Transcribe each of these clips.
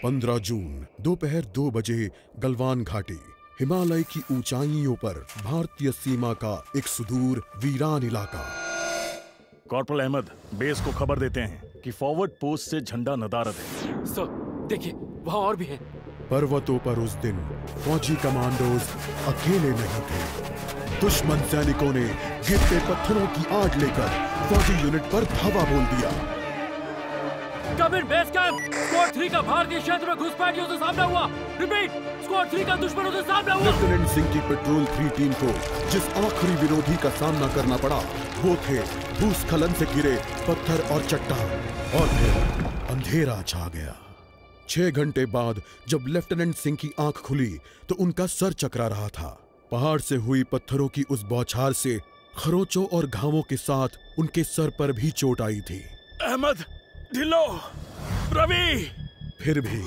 15 जून दोपहर 2 बजे गलवान घाटी, हिमालय की ऊंचाइयों पर भारतीय सीमा का एक सुदूर वीरान इलाका। कॉर्पोरल अहमद, बेस को खबर देते हैं कि फॉरवर्ड पोस्ट से झंडा नदारद है। सर देखिए, वहाँ और भी हैं। पर्वतों पर उस दिन फौजी कमांडोज अकेले नहीं थे। दुश्मन सैनिकों ने गिरते पत्थरों की आड़ लेकर फौजी यूनिट पर धावा बोल दिया। कम इन बेस कैंप, स्क्वाड 3 का भारतीय क्षेत्र में घुसपैठियों से सामना हुआ। रिपीट, स्क्वाड 3 का दुश्मनों से सामना हुआ। लेफ्टिनेंट सिंह की पेट्रोल 3 टीम को जिस आखिरी विरोधी का सामना करना पड़ा वो थे भूस्खलन से गिरे पत्थर और चट्टान। और फिर अंधेरा छा गया। 6 घंटे बाद जब लेफ्टिनेंट सिंह की आंख खुली तो उनका सर चकरा रहा था। पहाड़ से हुई पत्थरों की उस बौछार से खरोंचों और घावों के साथ उनके सर पर भी चोट आई थी। अहमद, ढिल्लो, रवि। फिर भी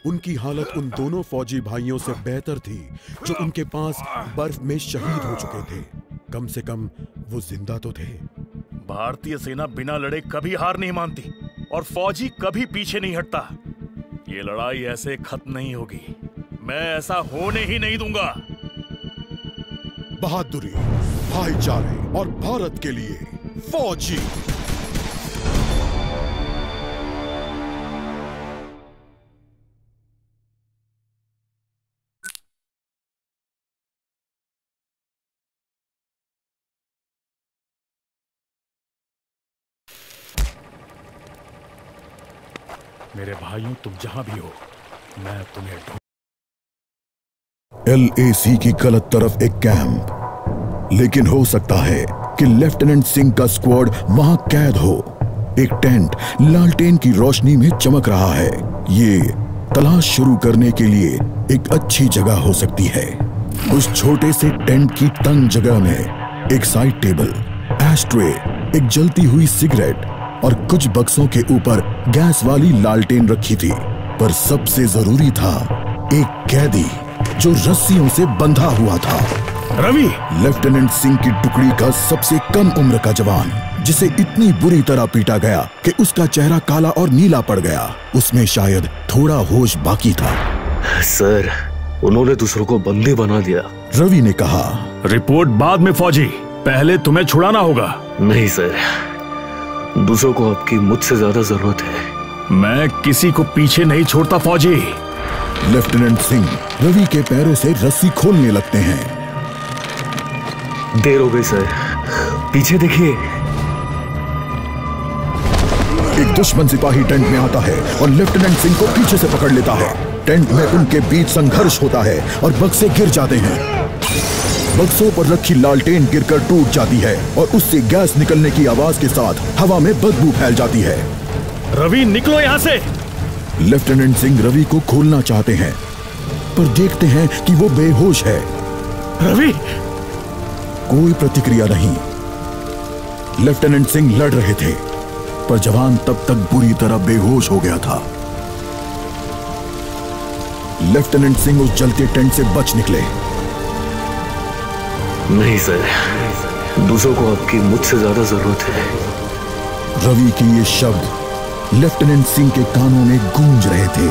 उनकी हालत उन दोनों फौजी भाइयों से बेहतर थी जो उनके पास बर्फ में शहीद हो चुके थे। कम से कम वो जिंदा तो थे। भारतीय सेना बिना लड़े कभी हार नहीं मानती और फौजी कभी पीछे नहीं हटता। ये लड़ाई ऐसे खत्म नहीं होगी। मैं ऐसा होने ही नहीं दूंगा। बहादुरी, भाईचारे और भारत के लिए फौजी। मेरे भाइयों, तुम जहां भी हो, मैं तुम्हें ढूंढ। LAC की गलत तरफ एक कैंप, लेकिन हो सकता है कि लेफ्टिनेंट सिंह का स्क्वाड वहां कैद हो। एक टेंट लालटेन की रोशनी में चमक रहा है। ये तलाश शुरू करने के लिए एक अच्छी जगह हो सकती है। उस छोटे से टेंट की तंग जगह में एक साइड टेबल, एस्ट्रे, एक जलती हुई सिगरेट और कुछ बक्सों के ऊपर गैस वाली लालटेन रखी थी। पर सबसे जरूरी था एक कैदी जो रस्सियों से बंधा हुआ था। रवि, लेफ्टिनेंट सिंह की टुकड़ी का सबसे कम उम्र का जवान, जिसे इतनी बुरी तरह पीटा गया कि उसका चेहरा काला और नीला पड़ गया। उसमें शायद थोड़ा होश बाकी था। सर, उन्होंने दूसरों को बंदी बना दिया। रवि ने कहा। रिपोर्ट बाद में फौजी, पहले तुम्हें छुड़ाना होगा। नहीं सर, दूसरों को आपकी मुझसे ज्यादा जरूरत है। मैं किसी को पीछे नहीं छोड़ता फौजी। लेफ्टिनेंट सिंह रवि के पैरों से रस्सी खोलने लगते हैं। देर हो गई सर, पीछे देखिए। एक दुश्मन सिपाही टेंट में आता है और लेफ्टिनेंट सिंह को पीछे से पकड़ लेता है। टेंट में उनके बीच संघर्ष होता है और बक्से गिर जाते हैं। बक्सों पर रखी लालटेन गिरकर टूट जाती है और उससे गैस निकलने की आवाज के साथ हवा में बदबू फैल जाती है। रवि, निकलो यहाँ से। लेफ्टिनेंट सिंह रवि को खोलना चाहते हैं पर देखते हैं कि वो बेहोश है। रवि, कोई प्रतिक्रिया नहीं। लेफ्टिनेंट सिंह लड़ रहे थे पर जवान तब तक बुरी तरह बेहोश हो गया था। लेफ्टिनेंट सिंह उस जलते टेंट से बच निकले। नहीं सर, दूसरों को आपकी मुझसे ज्यादा जरूरत है। रवि के ये शब्द लेफ्टिनेंट सिंह के कानों में गूंज रहे थे।